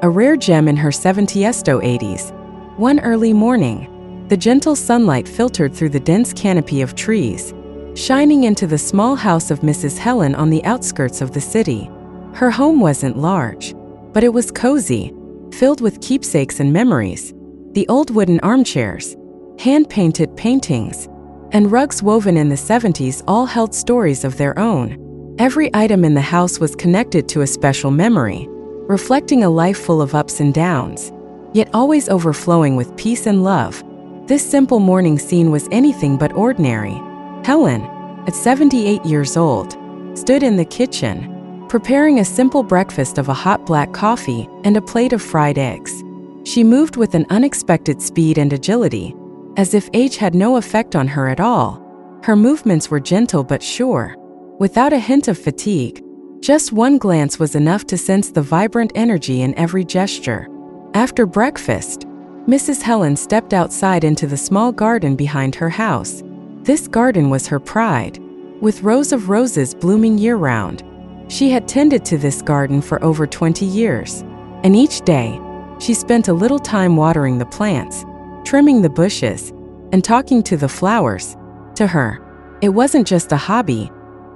a rare gem in her 80s. One early morning, the gentle sunlight filtered through the dense canopy of trees, shining into the small house of Mrs. Helen on the outskirts of the city. Her home wasn't large, but it was cozy, filled with keepsakes and memories. The old wooden armchairs, hand-painted paintings, and rugs woven in the 70s all held stories of their own. Every item in the house was connected to a special memory, reflecting a life full of ups and downs, yet always overflowing with peace and love. This simple morning scene was anything but ordinary. Helen, at 78 years old, stood in the kitchen, preparing a simple breakfast of a hot black coffee and a plate of fried eggs. She moved with an unexpected speed and agility, as if age had no effect on her at all. Her movements were gentle but sure, without a hint of fatigue. Just one glance was enough to sense the vibrant energy in every gesture. After breakfast, Mrs. Helen stepped outside into the small garden behind her house. This garden was her pride, with rows of roses blooming year-round. She had tended to this garden for over 20 years, and each day, she spent a little time watering the plants, trimming the bushes, and talking to the flowers. To her, it wasn't just a hobby,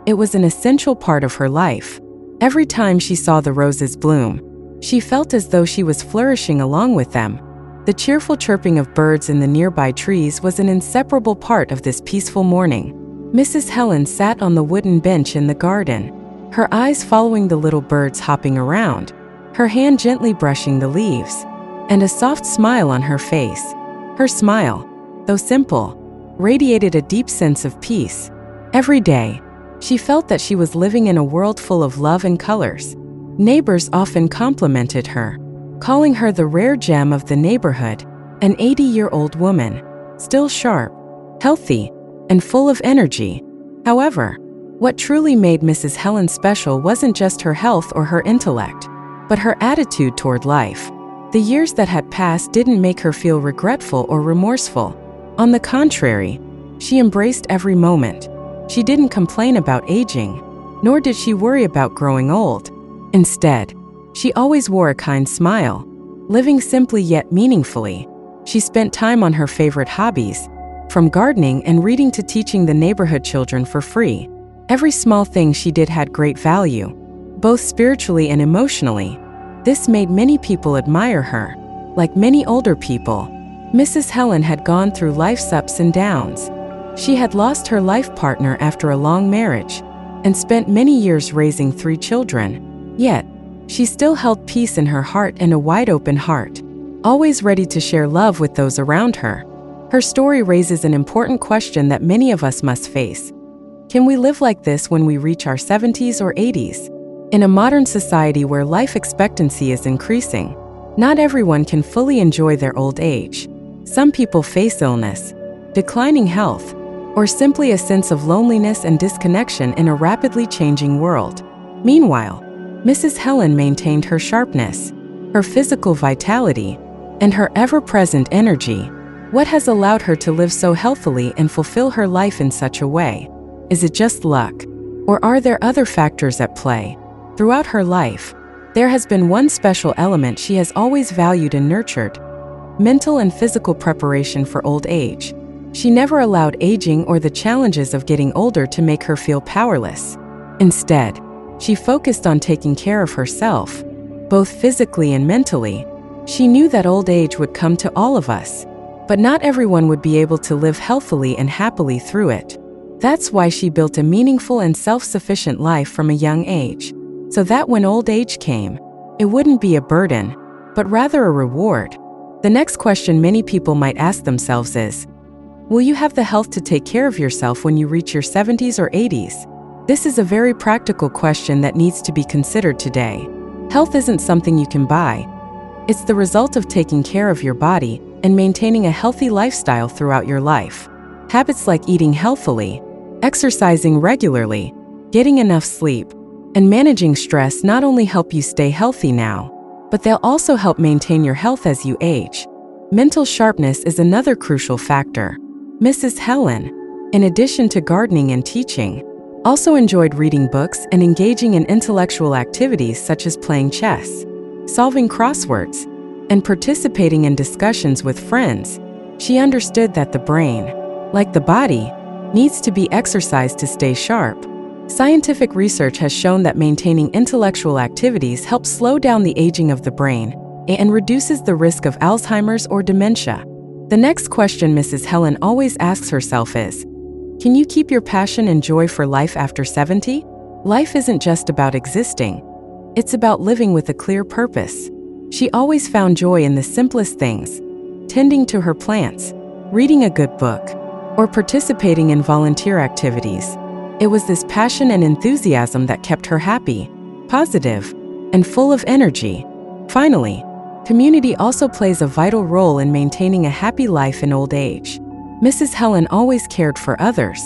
it was an essential part of her life. Every time she saw the roses bloom, she felt as though she was flourishing along with them. The cheerful chirping of birds in the nearby trees was an inseparable part of this peaceful morning. Mrs. Helen sat on the wooden bench in the garden, her eyes following the little birds hopping around, her hand gently brushing the leaves, and a soft smile on her face. Her smile, though simple, radiated a deep sense of peace. Every day, she felt that she was living in a world full of love and colors. Neighbors often complimented her, calling her the rare gem of the neighborhood, an 80-year-old woman, still sharp, healthy, and full of energy. However, what truly made Mrs. Helen special wasn't just her health or her intellect, but her attitude toward life. The years that had passed didn't make her feel regretful or remorseful. On the contrary, she embraced every moment. She didn't complain about aging, nor did she worry about growing old. Instead, she always wore a kind smile, living simply yet meaningfully. She spent time on her favorite hobbies, from gardening and reading to teaching the neighborhood children for free. Every small thing she did had great value, both spiritually and emotionally. This made many people admire her. Like many older people, Mrs. Helen had gone through life's ups and downs. She had lost her life partner after a long marriage, and spent many years raising 3 children. Yet, she still held peace in her heart and a wide-open heart, always ready to share love with those around her. Her story raises an important question that many of us must face. Can we live like this when we reach our 70s or 80s? In a modern society where life expectancy is increasing, not everyone can fully enjoy their old age. Some people face illness, declining health, or simply a sense of loneliness and disconnection in a rapidly changing world. Meanwhile, Mrs. Helen maintained her sharpness, her physical vitality, and her ever-present energy. What has allowed her to live so healthily and fulfill her life in such a way? Is it just luck? Or are there other factors at play? Throughout her life, there has been one special element she has always valued and nurtured: mental and physical preparation for old age. She never allowed aging or the challenges of getting older to make her feel powerless. Instead, she focused on taking care of herself, both physically and mentally. She knew that old age would come to all of us, but not everyone would be able to live healthily and happily through it. That's why she built a meaningful and self-sufficient life from a young age, so that when old age came, it wouldn't be a burden, but rather a reward. The next question many people might ask themselves is, will you have the health to take care of yourself when you reach your 70s or 80s? This is a very practical question that needs to be considered today. Health isn't something you can buy. It's the result of taking care of your body and maintaining a healthy lifestyle throughout your life. Habits like eating healthily, exercising regularly, getting enough sleep, and managing stress not only help you stay healthy now, but they'll also help maintain your health as you age. Mental sharpness is another crucial factor. Mrs. Helen, in addition to gardening and teaching, also enjoyed reading books and engaging in intellectual activities such as playing chess. solving crosswords, and participating in discussions with friends, she understood that the brain, like the body, needs to be exercised to stay sharp. Scientific research has shown that maintaining intellectual activities helps slow down the aging of the brain and reduces the risk of Alzheimer's or dementia. The next question Mrs. Helen always asks herself is, can you keep your passion and joy for life after 70? Life isn't just about existing. It's about living with a clear purpose. She always found joy in the simplest things, tending to her plants, reading a good book, or participating in volunteer activities. It was this passion and enthusiasm that kept her happy, positive, and full of energy. Finally, community also plays a vital role in maintaining a happy life in old age. Mrs. Helen always cared for others,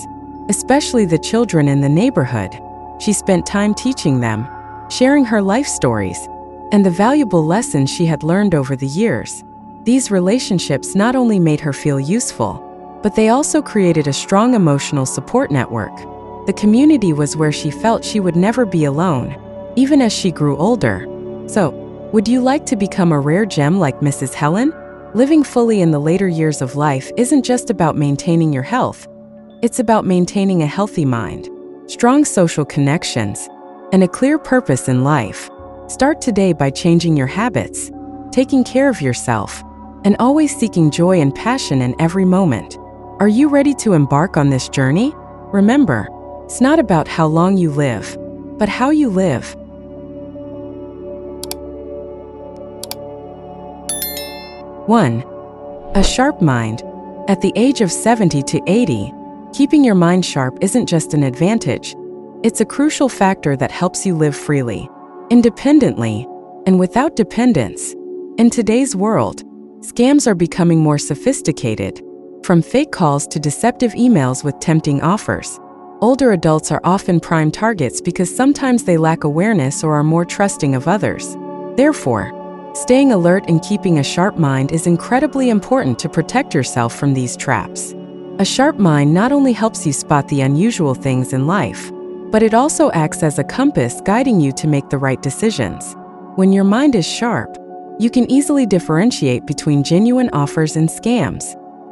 especially the children in the neighborhood. She spent time teaching them, sharing her life stories, and the valuable lessons she had learned over the years. These relationships not only made her feel useful, but they also created a strong emotional support network. The community was where she felt she would never be alone, even as she grew older. So, would you like to become a rare gem like Mrs. Helen? Living fully in the later years of life isn't just about maintaining your health. It's about maintaining a healthy mind, strong social connections, and a clear purpose in life. Start today by changing your habits, taking care of yourself, and always seeking joy and passion in every moment. Are you ready to embark on this journey? Remember, it's not about how long you live, but how you live. 1. A sharp mind. At the age of 70 to 80, keeping your mind sharp isn't just an advantage. It's a crucial factor that helps you live freely, independently, and without dependence. In today's world, scams are becoming more sophisticated, from fake calls to deceptive emails with tempting offers. Older adults are often prime targets because sometimes they lack awareness or are more trusting of others. Therefore, staying alert and keeping a sharp mind is incredibly important to protect yourself from these traps. A sharp mind not only helps you spot the unusual things in life, but it also acts as a compass guiding you to make the right decisions. When your mind is sharp, you can easily differentiate between genuine offers and scams.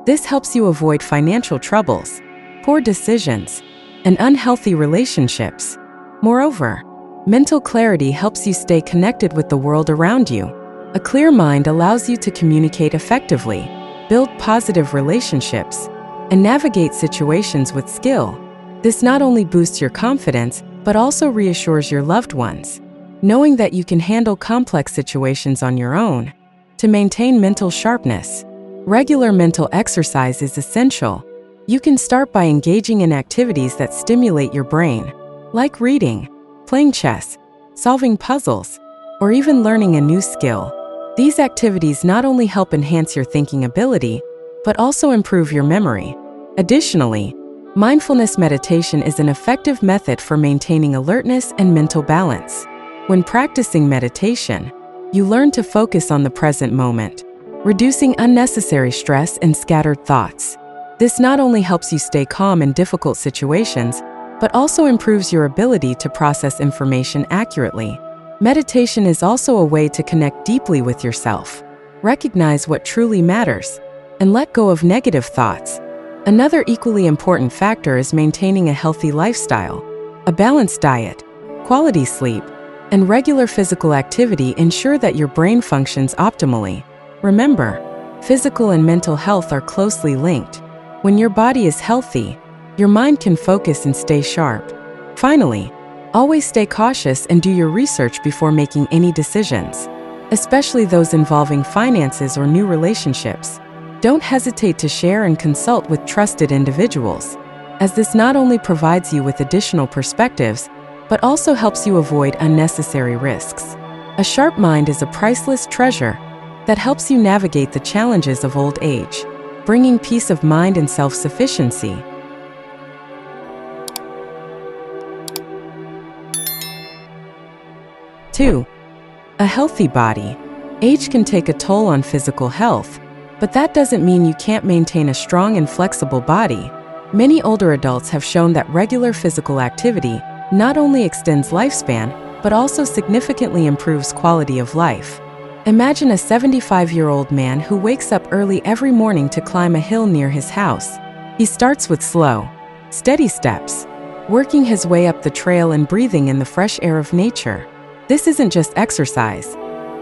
This helps you avoid financial troubles, poor decisions, and unhealthy relationships. Moreover, mental clarity helps you stay connected with the world around you. A clear mind allows you to communicate effectively, build positive relationships, and navigate situations with skill. This not only boosts your confidence, but also reassures your loved ones, knowing that you can handle complex situations on your own. To maintain mental sharpness, regular mental exercise is essential. You can start by engaging in activities that stimulate your brain, like reading, playing chess, solving puzzles, or even learning a new skill. These activities not only help enhance your thinking ability, but also improve your memory. Additionally, mindfulness meditation is an effective method for maintaining alertness and mental balance. When practicing meditation, you learn to focus on the present moment, reducing unnecessary stress and scattered thoughts. This not only helps you stay calm in difficult situations, but also improves your ability to process information accurately. Meditation is also a way to connect deeply with yourself, recognize what truly matters, and let go of negative thoughts. Another equally important factor is maintaining a healthy lifestyle. A balanced diet, quality sleep, and regular physical activity ensure that your brain functions optimally. Remember, physical and mental health are closely linked. When your body is healthy, your mind can focus and stay sharp. Finally, always stay cautious and do your research before making any decisions, especially those involving finances or new relationships. Don't hesitate to share and consult with trusted individuals, as this not only provides you with additional perspectives, but also helps you avoid unnecessary risks. A sharp mind is a priceless treasure that helps you navigate the challenges of old age, bringing peace of mind and self-sufficiency. 2. A healthy body. Age can take a toll on physical health, but that doesn't mean you can't maintain a strong and flexible body. Many older adults have shown that regular physical activity not only extends lifespan, but also significantly improves quality of life. Imagine a 75-year-old man who wakes up early every morning to climb a hill near his house. He starts with slow, steady steps, working his way up the trail and breathing in the fresh air of nature. This isn't just exercise.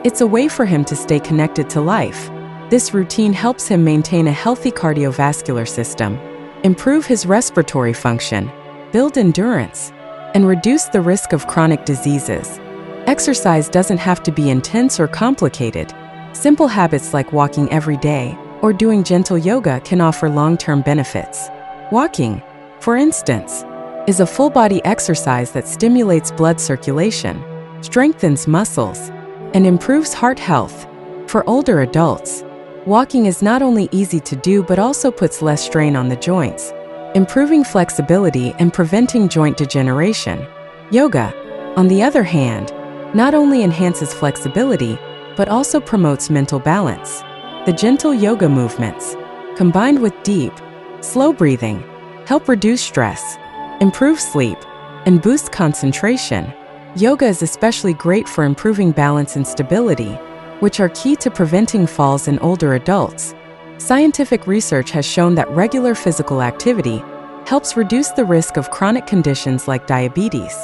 It's a way for him to stay connected to life. This routine helps him maintain a healthy cardiovascular system, improve his respiratory function, build endurance, and reduce the risk of chronic diseases. Exercise doesn't have to be intense or complicated. Simple habits like walking every day or doing gentle yoga can offer long-term benefits. Walking, for instance, is a full-body exercise that stimulates blood circulation, strengthens muscles, and improves heart health. For older adults, walking is not only easy to do but also puts less strain on the joints, improving flexibility and preventing joint degeneration. Yoga, on the other hand, not only enhances flexibility but also promotes mental balance. The gentle yoga movements, combined with deep, slow breathing, help reduce stress, improve sleep, and boost concentration. Yoga is especially great for improving balance and stability, which are key to preventing falls in older adults. Scientific research has shown that regular physical activity helps reduce the risk of chronic conditions like diabetes,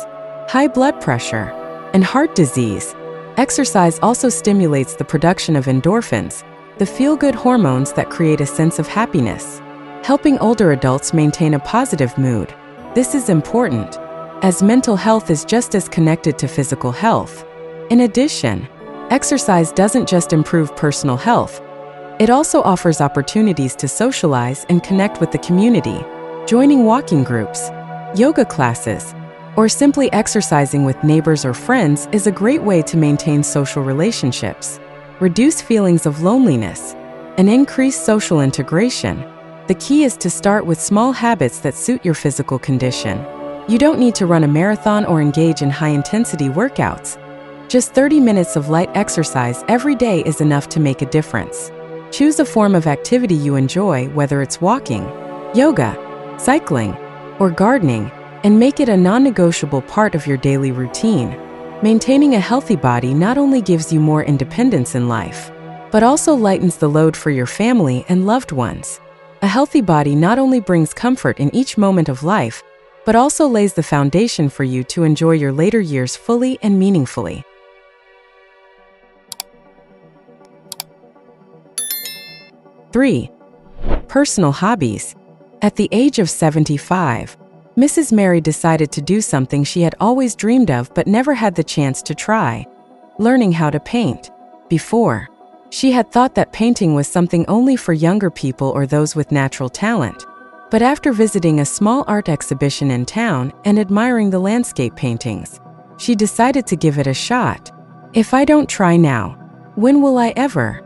high blood pressure, and heart disease. Exercise also stimulates the production of endorphins, the feel-good hormones that create a sense of happiness, helping older adults maintain a positive mood. This is important, as mental health is just as connected to physical health. In addition, exercise doesn't just improve personal health, it also offers opportunities to socialize and connect with the community. Joining walking groups, yoga classes, or simply exercising with neighbors or friends is a great way to maintain social relationships, reduce feelings of loneliness, and increase social integration. The key is to start with small habits that suit your physical condition. You don't need to run a marathon or engage in high-intensity workouts. Just 30 minutes of light exercise every day is enough to make a difference. Choose a form of activity you enjoy, whether it's walking, yoga, cycling, or gardening, and make it a non-negotiable part of your daily routine. Maintaining a healthy body not only gives you more independence in life, but also lightens the load for your family and loved ones. A healthy body not only brings comfort in each moment of life, but also lays the foundation for you to enjoy your later years fully and meaningfully. 3. Personal hobbies. At the age of 75, Mrs. Mary decided to do something she had always dreamed of but never had the chance to try: learning how to paint. Before, she had thought that painting was something only for younger people or those with natural talent. But after visiting a small art exhibition in town and admiring the landscape paintings, she decided to give it a shot. "If I don't try now, when will I ever?"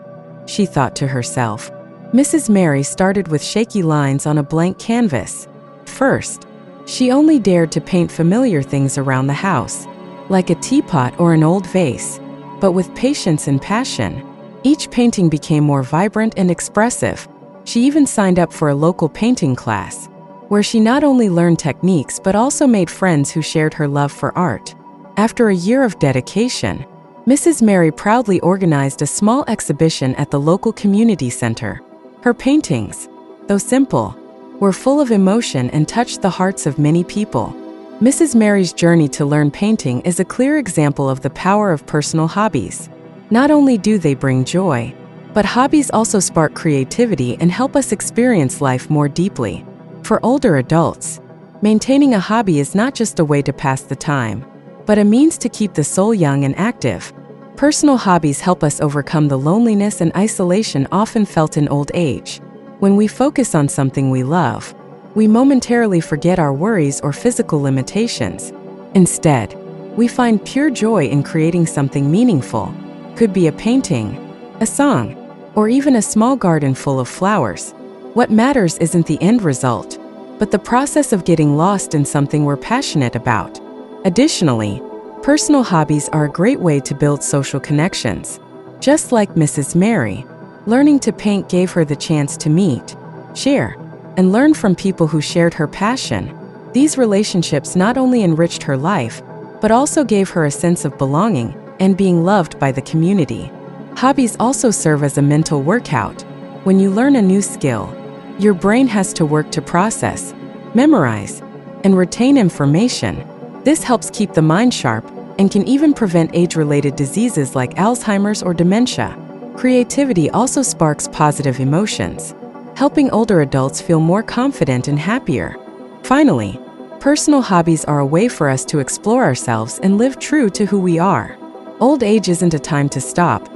she thought to herself. Mrs. Mary started with shaky lines on a blank canvas. First, she only dared to paint familiar things around the house, like a teapot or an old vase. But with patience and passion, each painting became more vibrant and expressive. She even signed up for a local painting class, where she not only learned techniques but also made friends who shared her love for art. After a year of dedication, Mrs. Mary proudly organized a small exhibition at the local community center. Her paintings, though simple, were full of emotion and touched the hearts of many people. Mrs. Mary's journey to learn painting is a clear example of the power of personal hobbies. Not only do they bring joy, but hobbies also spark creativity and help us experience life more deeply. For older adults, maintaining a hobby is not just a way to pass the time, but a means to keep the soul young and active. Personal hobbies help us overcome the loneliness and isolation often felt in old age. When we focus on something we love, we momentarily forget our worries or physical limitations. Instead, we find pure joy in creating something meaningful. Could be a painting, a song, or even a small garden full of flowers. What matters isn't the end result, but the process of getting lost in something we're passionate about. Additionally, personal hobbies are a great way to build social connections. Just like Mrs. Mary, learning to paint gave her the chance to meet, share, and learn from people who shared her passion. These relationships not only enriched her life, but also gave her a sense of belonging and being loved by the community. Hobbies also serve as a mental workout. When you learn a new skill, your brain has to work to process, memorize, and retain information. This helps keep the mind sharp and can even prevent age-related diseases like Alzheimer's or dementia. Creativity also sparks positive emotions, helping older adults feel more confident and happier. Finally, personal hobbies are a way for us to explore ourselves and live true to who we are. Old age isn't a time to stop.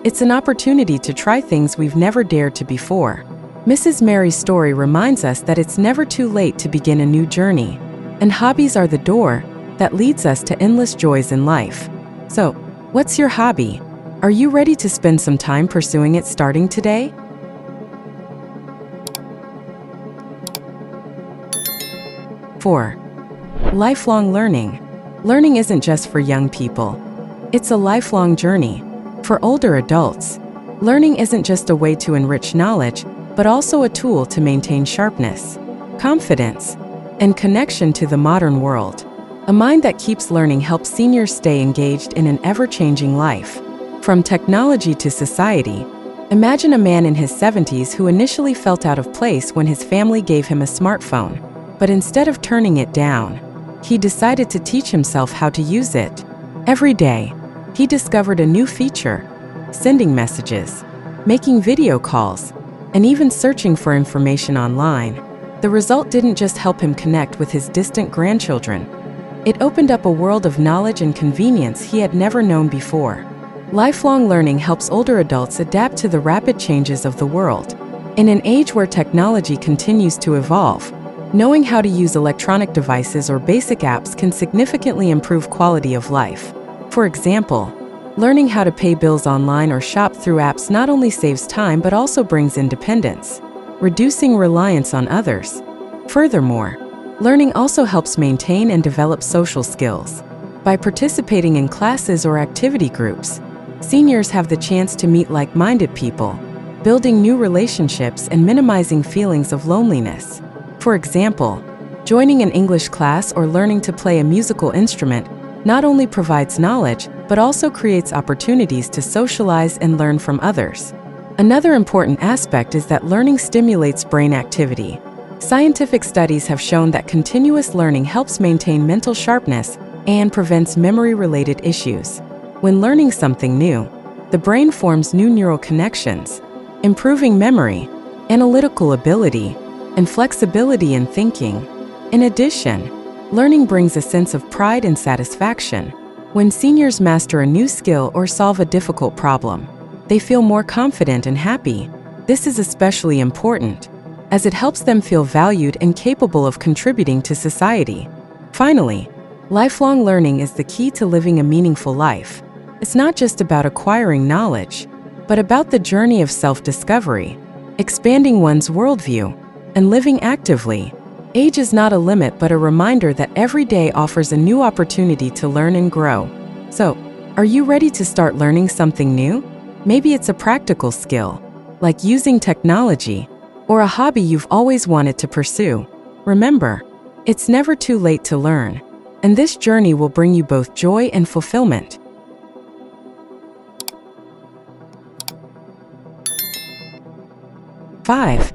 It's an opportunity to try things we've never dared to before. Mrs. Mary's story reminds us that it's never too late to begin a new journey, and hobbies are the door that leads us to endless joys in life. So, what's your hobby? Are you ready to spend some time pursuing it starting today? Four, lifelong learning. Learning isn't just for young people. It's a lifelong journey. For older adults, learning isn't just a way to enrich knowledge, but also a tool to maintain sharpness, confidence, and connection to the modern world. A mind that keeps learning helps seniors stay engaged in an ever-changing life. From technology to society, imagine a man in his 70s who initially felt out of place when his family gave him a smartphone. But instead of turning it down, he decided to teach himself how to use it. Every day, he discovered a new feature, sending messages, making video calls, and even searching for information online. The result didn't just help him connect with his distant grandchildren. It opened up a world of knowledge and convenience he had never known before. Lifelong learning helps older adults adapt to the rapid changes of the world. In an age where technology continues to evolve, knowing how to use electronic devices or basic apps can significantly improve quality of life. For example, learning how to pay bills online or shop through apps not only saves time but also brings independence, reducing reliance on others. Furthermore, learning also helps maintain and develop social skills. By participating in classes or activity groups, seniors have the chance to meet like-minded people, building new relationships and minimizing feelings of loneliness. For example, joining an English class or learning to play a musical instrument not only provides knowledge, but also creates opportunities to socialize and learn from others. Another important aspect is that learning stimulates brain activity. Scientific studies have shown that continuous learning helps maintain mental sharpness and prevents memory-related issues. When learning something new, the brain forms new neural connections, improving memory, analytical ability, and flexibility in thinking. In addition, learning brings a sense of pride and satisfaction. When seniors master a new skill or solve a difficult problem, they feel more confident and happy. This is especially important, as it helps them feel valued and capable of contributing to society. Finally, lifelong learning is the key to living a meaningful life. It's not just about acquiring knowledge, but about the journey of self-discovery, expanding one's worldview, and living actively. Age is not a limit but a reminder that every day offers a new opportunity to learn and grow. So, are you ready to start learning something new? Maybe it's a practical skill, like using technology, or a hobby you've always wanted to pursue. Remember, it's never too late to learn, and this journey will bring you both joy and fulfillment. Five,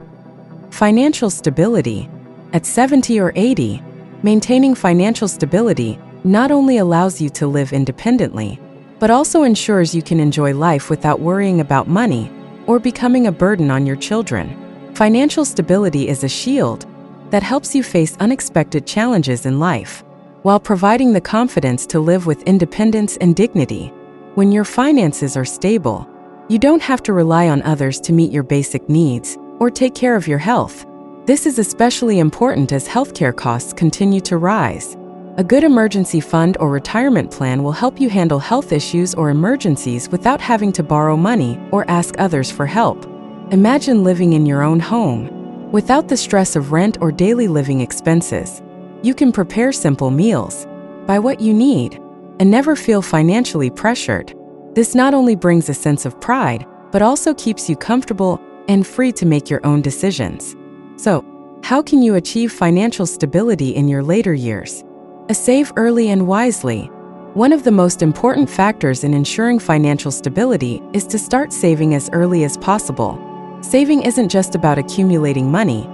financial stability. At 70 or 80, maintaining financial stability not only allows you to live independently, but also ensures you can enjoy life without worrying about money or becoming a burden on your children. Financial stability is a shield that helps you face unexpected challenges in life, while providing the confidence to live with independence and dignity. When your finances are stable, you don't have to rely on others to meet your basic needs or take care of your health. This is especially important as healthcare costs continue to rise. A good emergency fund or retirement plan will help you handle health issues or emergencies without having to borrow money or ask others for help. Imagine living in your own home, without the stress of rent or daily living expenses. You can prepare simple meals, buy what you need, and never feel financially pressured. This not only brings a sense of pride, but also keeps you comfortable and free to make your own decisions. So, how can you achieve financial stability in your later years? Save early and wisely. One of the most important factors in ensuring financial stability is to start saving as early as possible. Saving isn't just about accumulating money.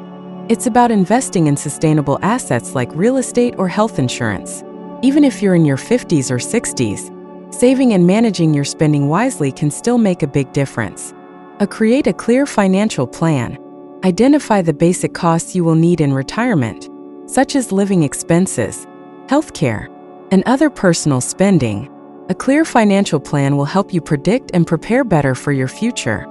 It's about investing in sustainable assets like real estate or health insurance. Even if you're in your 50s or 60s, saving and managing your spending wisely can still make a big difference. Create a clear financial plan. Identify the basic costs you will need in retirement, such as living expenses, healthcare, and other personal spending. A clear financial plan will help you predict and prepare better for your future.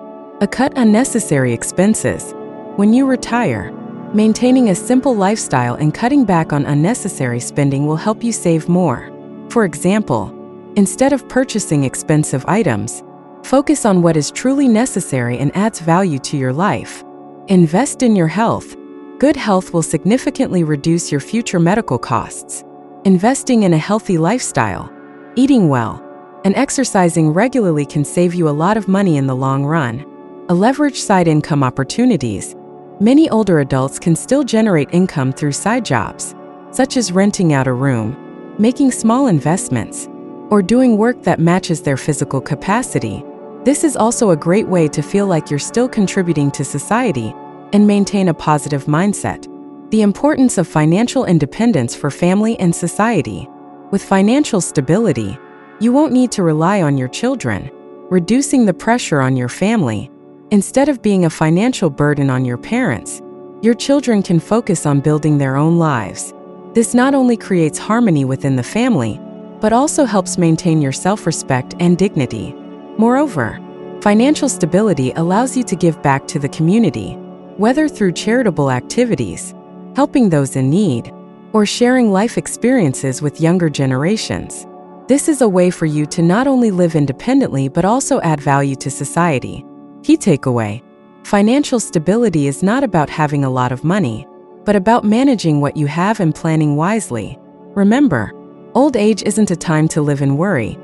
Cut unnecessary expenses. When you retire, maintaining a simple lifestyle and cutting back on unnecessary spending will help you save more. For example, instead of purchasing expensive items, focus on what is truly necessary and adds value to your life. Invest in your health. Good health will significantly reduce your future medical costs. Investing in a healthy lifestyle, eating well, and exercising regularly can save you a lot of money in the long run. Leverage side income opportunities. Many older adults can still generate income through side jobs, such as renting out a room, making small investments, or doing work that matches their physical capacity. This is also a great way to feel like you're still contributing to society and maintain a positive mindset. The importance of financial independence for family and society. With financial stability, you won't need to rely on your children, reducing the pressure on your family. Instead of being a financial burden on your parents, your children can focus on building their own lives. This not only creates harmony within the family, but also helps maintain your self-respect and dignity. Moreover, financial stability allows you to give back to the community, whether through charitable activities, helping those in need, or sharing life experiences with younger generations. This is a way for you to not only live independently but also add value to society. Key takeaway: financial stability is not about having a lot of money, but about managing what you have and planning wisely. Remember, old age isn't a time to live in worry.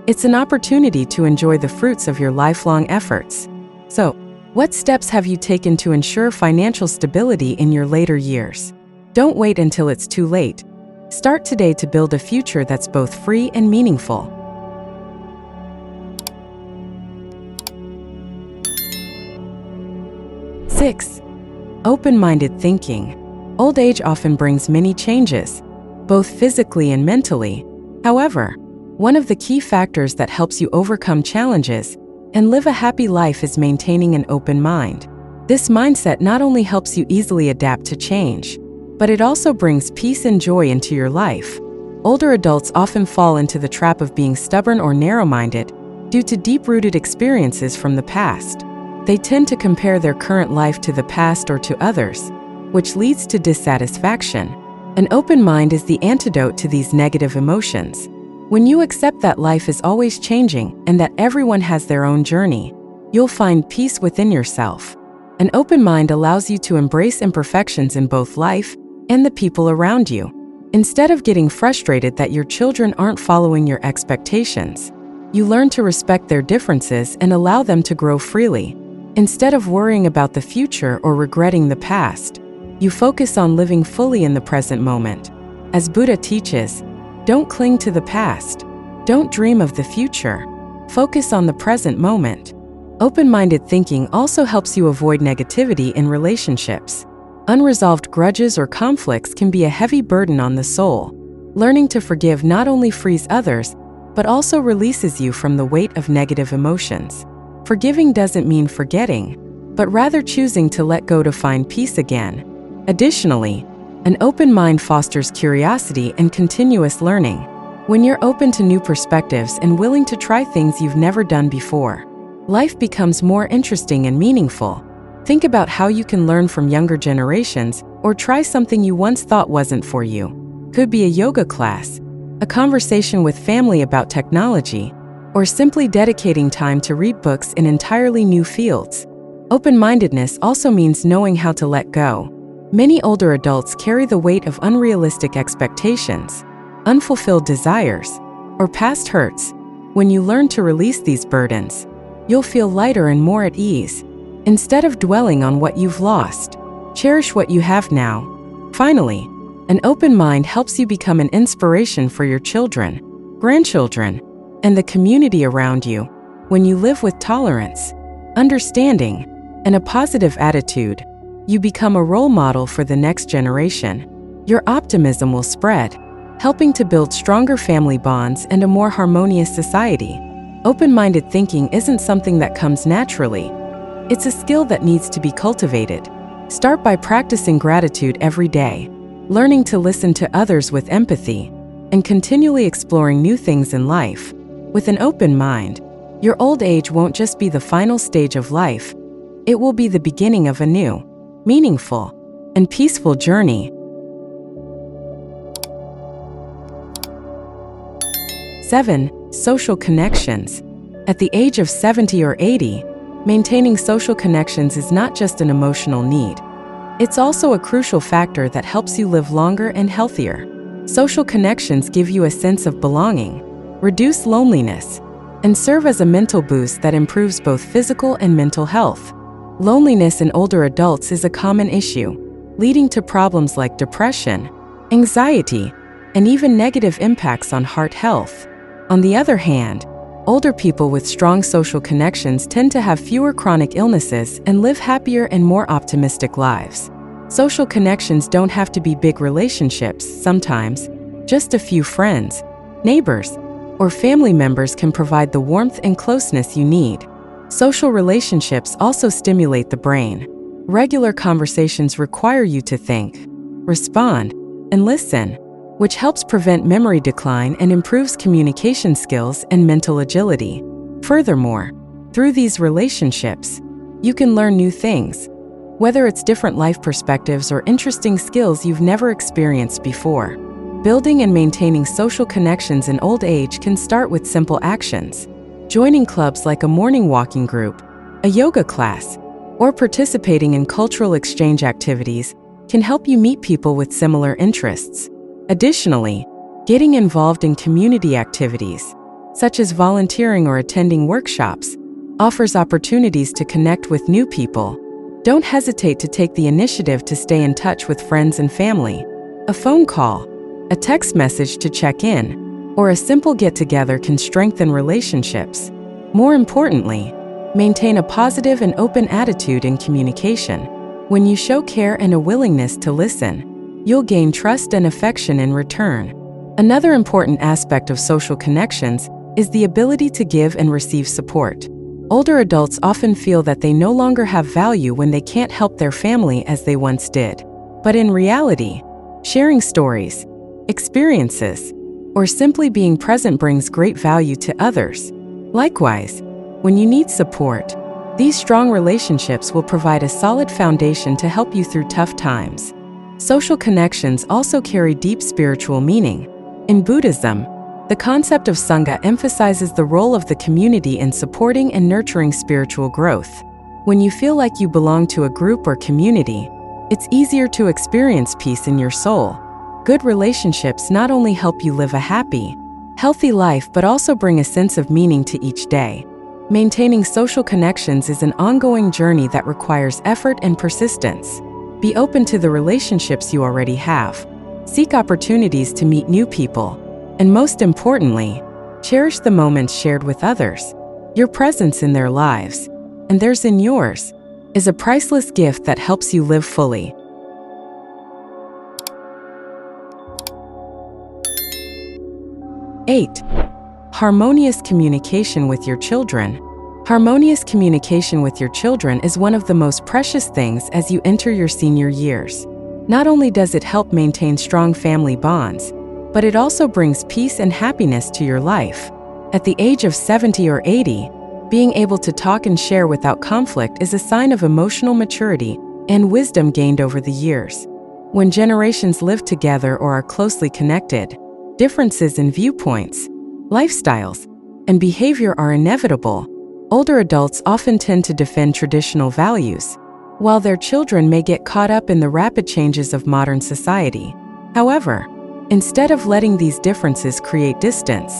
It's an opportunity to enjoy the fruits of your lifelong efforts. So, what steps have you taken to ensure financial stability in your later years? Don't wait until it's too late. Start today to build a future that's both free and meaningful. 6. Open-minded thinking. Old age often brings many changes, both physically and mentally. However, one of the key factors that helps you overcome challenges and live a happy life is maintaining an open mind. This mindset not only helps you easily adapt to change, but it also brings peace and joy into your life. Older adults often fall into the trap of being stubborn or narrow-minded due to deep-rooted experiences from the past. They tend to compare their current life to the past or to others, which leads to dissatisfaction. An open mind is the antidote to these negative emotions. When you accept that life is always changing and that everyone has their own journey, you'll find peace within yourself. An open mind allows you to embrace imperfections in both life and the people around you. Instead of getting frustrated that your children aren't following your expectations, you learn to respect their differences and allow them to grow freely. Instead of worrying about the future or regretting the past, you focus on living fully in the present moment. As Buddha teaches, don't cling to the past. Don't dream of the future. Focus on the present moment. Open-minded thinking also helps you avoid negativity in relationships. Unresolved grudges or conflicts can be a heavy burden on the soul. Learning to forgive not only frees others, but also releases you from the weight of negative emotions. Forgiving doesn't mean forgetting, but rather choosing to let go to find peace again. Additionally, an open mind fosters curiosity and continuous learning. When you're open to new perspectives and willing to try things you've never done before, life becomes more interesting and meaningful. Think about how you can learn from younger generations or try something you once thought wasn't for you. Could be a yoga class, a conversation with family about technology, or simply dedicating time to read books in entirely new fields. Open-mindedness also means knowing how to let go. Many older adults carry the weight of unrealistic expectations, unfulfilled desires, or past hurts. When you learn to release these burdens, you'll feel lighter and more at ease. Instead of dwelling on what you've lost, cherish what you have now. Finally, An open mind helps you become an inspiration for your children, grandchildren, and the community around you. When you live with tolerance, understanding, and a positive attitude, you become a role model for the next generation. Your optimism will spread, helping to build stronger family bonds and a more harmonious society. Open-minded thinking isn't something that comes naturally. It's a skill that needs to be cultivated. Start by practicing gratitude every day, learning to listen to others with empathy, and continually exploring new things in life. With an open mind, your old age won't just be the final stage of life, it will be the beginning of a new, meaningful, and peaceful journey. 7. Social connections. At the age of 70 or 80, maintaining social connections is not just an emotional need. It's also a crucial factor that helps you live longer and healthier. Social connections give you a sense of belonging, reduce loneliness, and serve as a mental boost that improves both physical and mental health. Loneliness in older adults is a common issue, leading to problems like depression, anxiety, and even negative impacts on heart health. On the other hand, older people with strong social connections tend to have fewer chronic illnesses and live happier and more optimistic lives. Social connections don't have to be big relationships. Sometimes, just a few friends, neighbors, or family members can provide the warmth and closeness you need. Social relationships also stimulate the brain. Regular conversations require you to think, respond, and listen, which helps prevent memory decline and improves communication skills and mental agility. Furthermore, through these relationships, you can learn new things, whether it's different life perspectives or interesting skills you've never experienced before. Building and maintaining social connections in old age can start with simple actions. Joining clubs like a morning walking group, a yoga class, or participating in cultural exchange activities can help you meet people with similar interests. Additionally, getting involved in community activities, such as volunteering or attending workshops, offers opportunities to connect with new people. Don't hesitate to take the initiative to stay in touch with friends and family. A phone call, a text message to check in, or a simple get-together can strengthen relationships. More importantly, maintain a positive and open attitude in communication. When you show care and a willingness to listen, you'll gain trust and affection in return. Another important aspect of social connections is the ability to give and receive support. Older adults often feel that they no longer have value when they can't help their family as they once did. But in reality, sharing stories, experiences, or simply being present brings great value to others. Likewise, when you need support, these strong relationships will provide a solid foundation to help you through tough times. Social connections also carry deep spiritual meaning. In Buddhism, the concept of Sangha emphasizes the role of the community in supporting and nurturing spiritual growth. When you feel like you belong to a group or community, it's easier to experience peace in your soul. Good relationships not only help you live a happy, healthy life but also bring a sense of meaning to each day. Maintaining social connections is an ongoing journey that requires effort and persistence. Be open to the relationships you already have. Seek opportunities to meet new people. And most importantly, cherish the moments shared with others. Your presence in their lives, and theirs in yours, is a priceless gift that helps you live fully. 8. Harmonious communication with your children. Harmonious communication with your children is one of the most precious things as you enter your senior years. Not only does it help maintain strong family bonds, but it also brings peace and happiness to your life. At the age of 70 or 80, being able to talk and share without conflict is a sign of emotional maturity and wisdom gained over the years. When generations live together or are closely connected, differences in viewpoints, lifestyles, and behavior are inevitable. Older adults often tend to defend traditional values, while their children may get caught up in the rapid changes of modern society. However, instead of letting these differences create distance,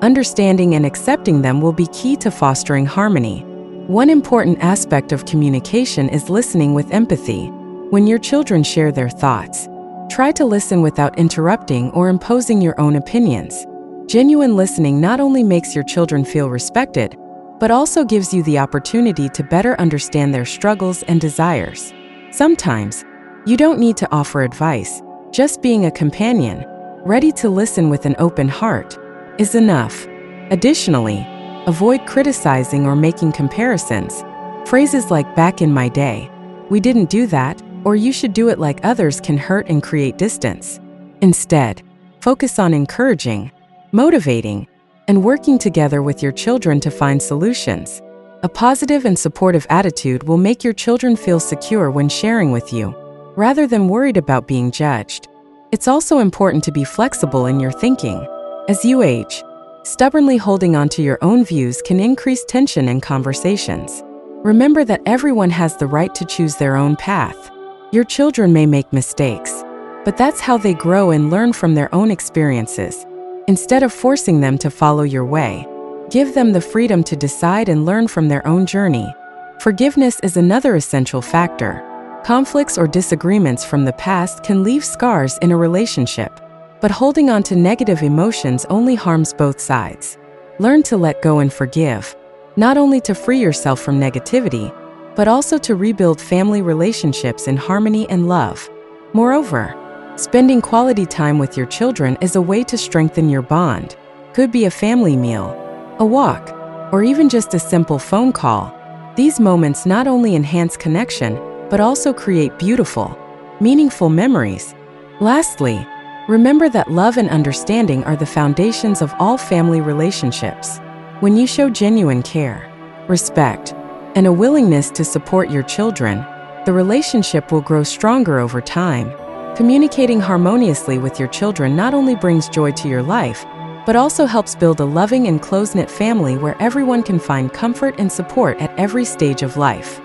understanding and accepting them will be key to fostering harmony. One important aspect of communication is listening with empathy. When your children share their thoughts, Try to listen without interrupting or imposing your own opinions. Genuine listening not only makes your children feel respected, but also gives you the opportunity to better understand their struggles and desires. Sometimes, you don't need to offer advice, just being a companion, ready to listen with an open heart, is enough. Additionally, avoid criticizing or making comparisons. Phrases like "back in my day," "we didn't do that," or "you should do it like others" can hurt and create distance. Instead, focus on encouraging, motivating, and working together with your children to find solutions. A positive and supportive attitude will make your children feel secure when sharing with you, rather than worried about being judged. It's also important to be flexible in your thinking. As you age, stubbornly holding on to your own views can increase tension in conversations. Remember that everyone has the right to choose their own path. Your children may make mistakes, but that's how they grow and learn from their own experiences. Instead of forcing them to follow your way, give them the freedom to decide and learn from their own journey. Forgiveness is another essential factor. Conflicts or disagreements from the past can leave scars in a relationship, but holding on to negative emotions only harms both sides. Learn to let go and forgive, not only to free yourself from negativity, but also to rebuild family relationships in harmony and love. Moreover, spending quality time with your children is a way to strengthen your bond. Could be a family meal, a walk, or even just a simple phone call. These moments not only enhance connection, but also create beautiful, meaningful memories. Lastly, remember that love and understanding are the foundations of all family relationships. When you show genuine care, respect, and a willingness to support your children, the relationship will grow stronger over time. Communicating harmoniously with your children not only brings joy to your life, but also helps build a loving and close-knit family where everyone can find comfort and support at every stage of life.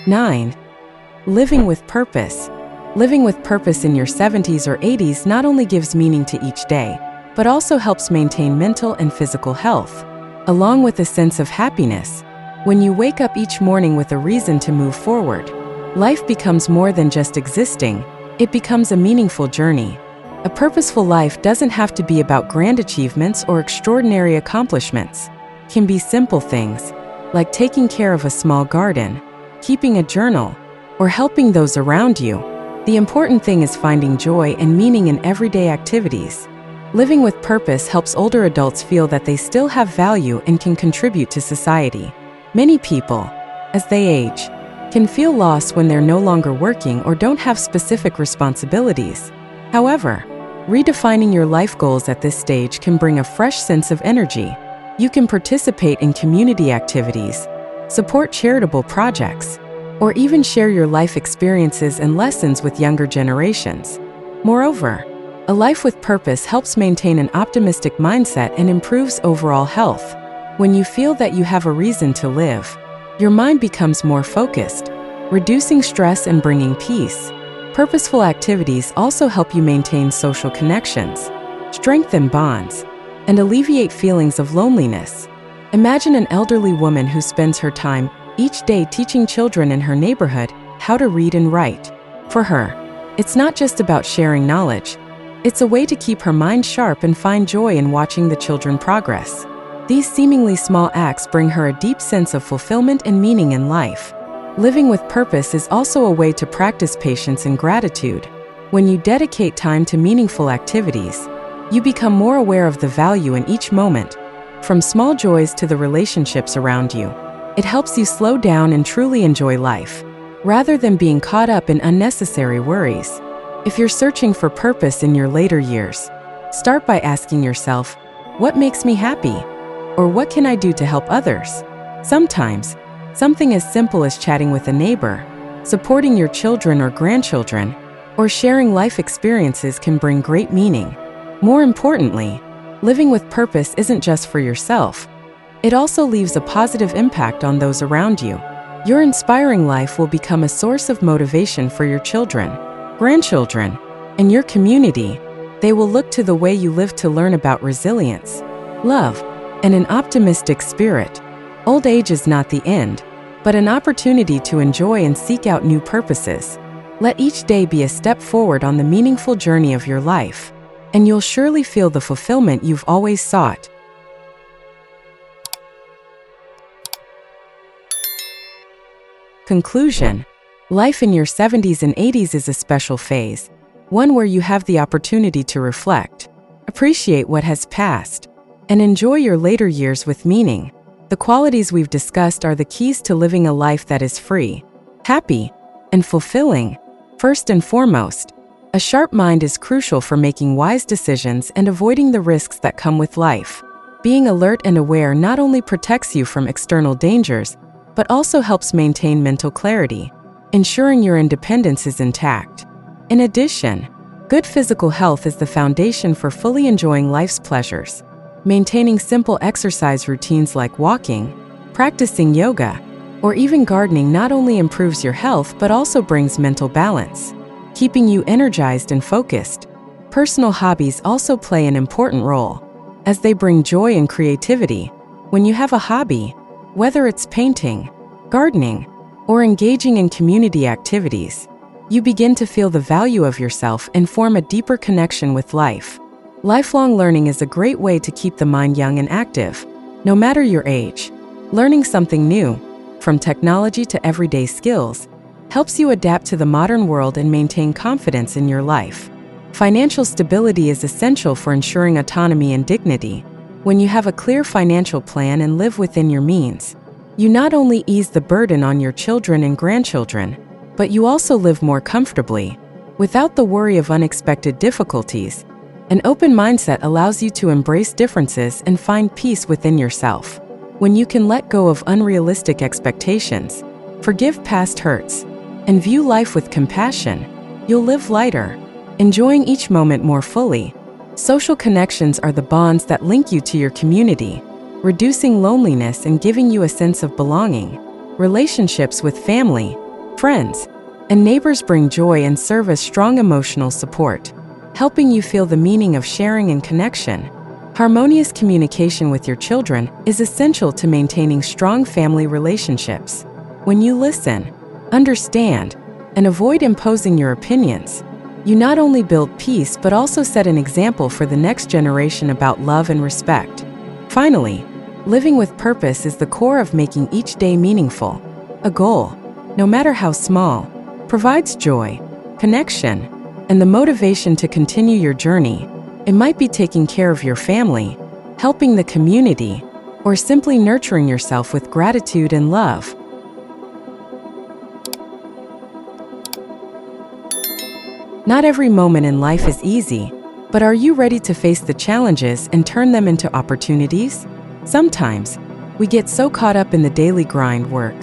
9. Living with purpose. Living with purpose in your 70s or 80s not only gives meaning to each day, but also helps maintain mental and physical health, along with a sense of happiness. When you wake up each morning with a reason to move forward, life becomes more than just existing, it becomes a meaningful journey. A purposeful life doesn't have to be about grand achievements or extraordinary accomplishments. It can be simple things, like taking care of a small garden, keeping a journal, or helping those around you. The important thing is finding joy and meaning in everyday activities. Living with purpose helps older adults feel that they still have value and can contribute to society. Many people, as they age, can feel lost when they're no longer working or don't have specific responsibilities. However, redefining your life goals at this stage can bring a fresh sense of energy. You can participate in community activities, support charitable projects, or even share your life experiences and lessons with younger generations. Moreover, a life with purpose helps maintain an optimistic mindset and improves overall health. When you feel that you have a reason to live, your mind becomes more focused, reducing stress and bringing peace. Purposeful activities also help you maintain social connections, strengthen bonds, and alleviate feelings of loneliness. Imagine an elderly woman who spends her time each day teaching children in her neighborhood how to read and write. For her, it's not just about sharing knowledge, it's a way to keep her mind sharp and find joy in watching the children progress. These seemingly small acts bring her a deep sense of fulfillment and meaning in life. Living with purpose is also a way to practice patience and gratitude. When you dedicate time to meaningful activities, you become more aware of the value in each moment, from small joys to the relationships around you. It helps you slow down and truly enjoy life, rather than being caught up in unnecessary worries. If you're searching for purpose in your later years, start by asking yourself, what makes me happy? Or what can I do to help others? Sometimes, something as simple as chatting with a neighbor, supporting your children or grandchildren, or sharing life experiences can bring great meaning. More importantly, living with purpose isn't just for yourself. It also leaves a positive impact on those around you. Your inspiring life will become a source of motivation for your children, grandchildren, and your community. They will look to the way you live to learn about resilience, love, and an optimistic spirit. Old age is not the end. but an opportunity to enjoy and seek out new purposes. Let each day be a step forward on the meaningful journey of your life, and you'll surely feel the fulfillment you've always sought. Conclusion: life in your 70s and 80s is a special phase, one where you have the opportunity to reflect, appreciate what has passed, and enjoy your later years with meaning. The qualities we've discussed are the keys to living a life that is free, happy, and fulfilling. First and foremost, a sharp mind is crucial for making wise decisions and avoiding the risks that come with life. Being alert and aware not only protects you from external dangers, but also helps maintain mental clarity, ensuring your independence is intact. In addition, good physical health is the foundation for fully enjoying life's pleasures. Maintaining simple exercise routines like walking, practicing yoga, or even gardening not only improves your health but also brings mental balance, keeping you energized and focused. Personal hobbies also play an important role, as they bring joy and creativity. When you have a hobby, whether it's painting, gardening, or engaging in community activities, you begin to feel the value of yourself and form a deeper connection with life. Lifelong learning is a great way to keep the mind young and active. No matter your age, learning something new, from technology to everyday skills, helps you adapt to the modern world and maintain confidence in your life. Financial stability is essential for ensuring autonomy and dignity. When you have a clear financial plan and live within your means, you not only ease the burden on your children and grandchildren, but you also live more comfortably, without the worry of unexpected difficulties. An open mindset allows you to embrace differences and find peace within yourself. When you can let go of unrealistic expectations, forgive past hurts, and view life with compassion, you'll live lighter, enjoying each moment more fully. Social connections are the bonds that link you to your community, reducing loneliness and giving you a sense of belonging. Relationships with family, friends, and neighbors bring joy and serve as strong emotional support, helping you feel the meaning of sharing and connection. Harmonious communication with your children is essential to maintaining strong family relationships. When you listen, understand, and avoid imposing your opinions, you not only build peace but also set an example for the next generation about love and respect. Finally, living with purpose is the core of making each day meaningful. A goal, no matter how small, provides joy, connection, and the motivation to continue your journey. It might be taking care of your family, helping the community, or simply nurturing yourself with gratitude and love. Not every moment in life is easy, but are you ready to face the challenges and turn them into opportunities? Sometimes, we get so caught up in the daily grind, work,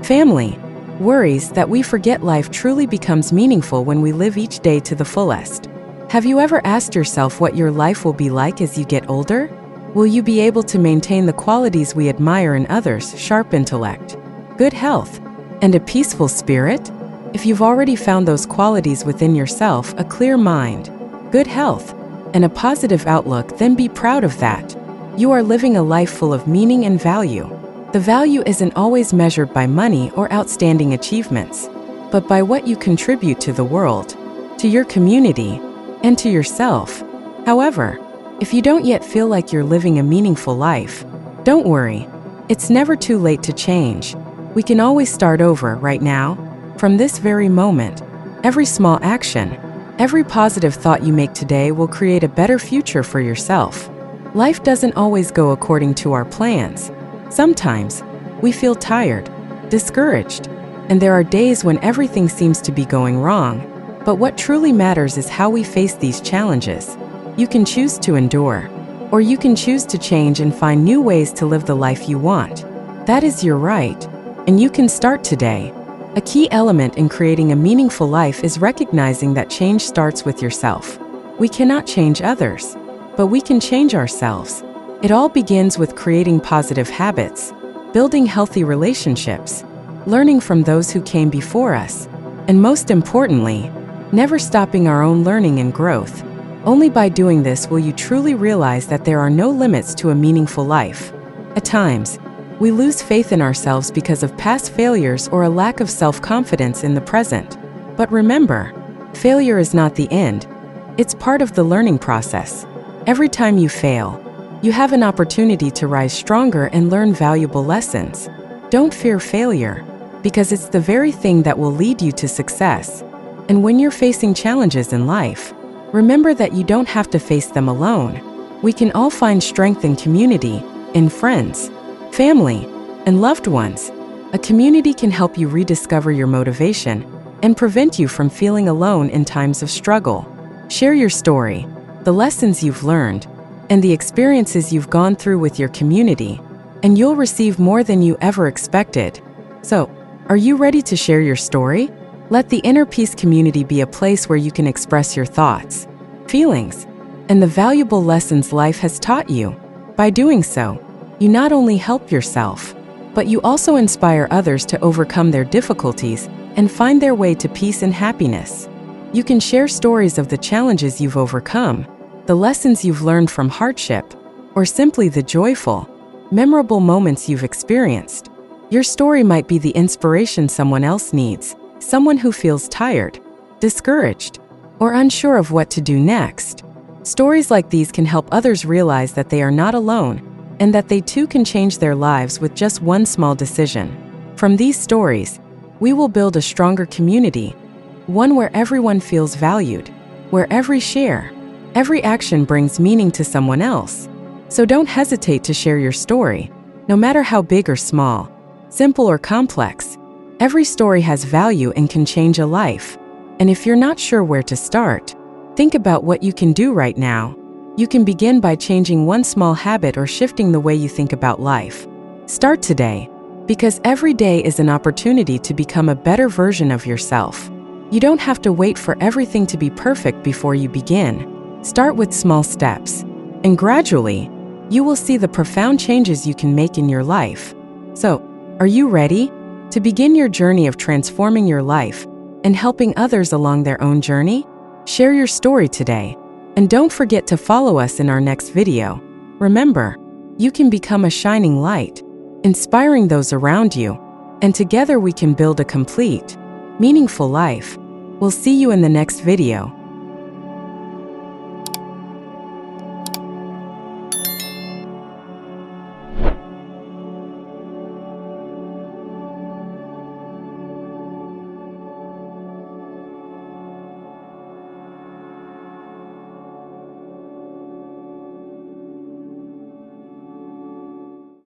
family, worries that we forget life truly becomes meaningful when we live each day to the fullest. Have you ever asked yourself what your life will be like as you get older? Will you be able to maintain the qualities we admire in others: sharp intellect, good health, and a peaceful spirit? If you've already found those qualities within yourself, a clear mind, good health, and a positive outlook, then be proud of that. You are living a life full of meaning and value. The value isn't always measured by money or outstanding achievements, but by what you contribute to the world, to your community, and to yourself. However, if you don't yet feel like you're living a meaningful life, don't worry. It's never too late to change. We can always start over right now. From this very moment, every small action, every positive thought you make today will create a better future for yourself. Life doesn't always go according to our plans. Sometimes, we feel tired, discouraged, and there are days when everything seems to be going wrong. But what truly matters is how we face these challenges. You can choose to endure, or you can choose to change and find new ways to live the life you want. That is your right, and you can start today. A key element in creating a meaningful life is recognizing that change starts with yourself. We cannot change others, but we can change ourselves. It all begins with creating positive habits, building healthy relationships, learning from those who came before us, and most importantly, never stopping our own learning and growth. Only by doing this will you truly realize that there are no limits to a meaningful life. At times, We lose faith in ourselves because of past failures or a lack of self-confidence in the present. But remember, failure is not the end. It's part of the learning process. Every time you fail, you have an opportunity to rise stronger and learn valuable lessons. Don't fear failure, because it's the very thing that will lead you to success. And when you're facing challenges in life, remember that you don't have to face them alone. We can all find strength in community, in friends, family, and loved ones. A community can help you rediscover your motivation and prevent you from feeling alone in times of struggle. Share your story, the lessons you've learned, and the experiences you've gone through with your community, and you'll receive more than you ever expected. So, are you ready to share your story? Let the Inner Peace community be a place where you can express your thoughts, feelings, and the valuable lessons life has taught you. By doing so, you not only help yourself, but you also inspire others to overcome their difficulties and find their way to peace and happiness. You can share stories of the challenges you've overcome, the lessons you've learned from hardship, or simply the joyful, memorable moments you've experienced. Your story might be the inspiration someone else needs, someone who feels tired, discouraged, or unsure of what to do next. Stories like these can help others realize that they are not alone and that they too can change their lives with just one small decision. From these stories, we will build a stronger community, one where everyone feels valued, where every share, every action brings meaning to someone else. So don't hesitate to share your story, no matter how big or small, simple or complex. Every story has value and can change a life. And if you're not sure where to start, think about what you can do right now. You can begin by changing one small habit or shifting the way you think about life. Start today, because every day is an opportunity to become a better version of yourself. You don't have to wait for everything to be perfect before you begin. Start with small steps, and gradually, you will see the profound changes you can make in your life. So, are you ready to begin your journey of transforming your life and helping others along their own journey? Share your story today, and don't forget to follow us in our next video. Remember, you can become a shining light, inspiring those around you, and together we can build a complete, meaningful life. We'll see you in the next video.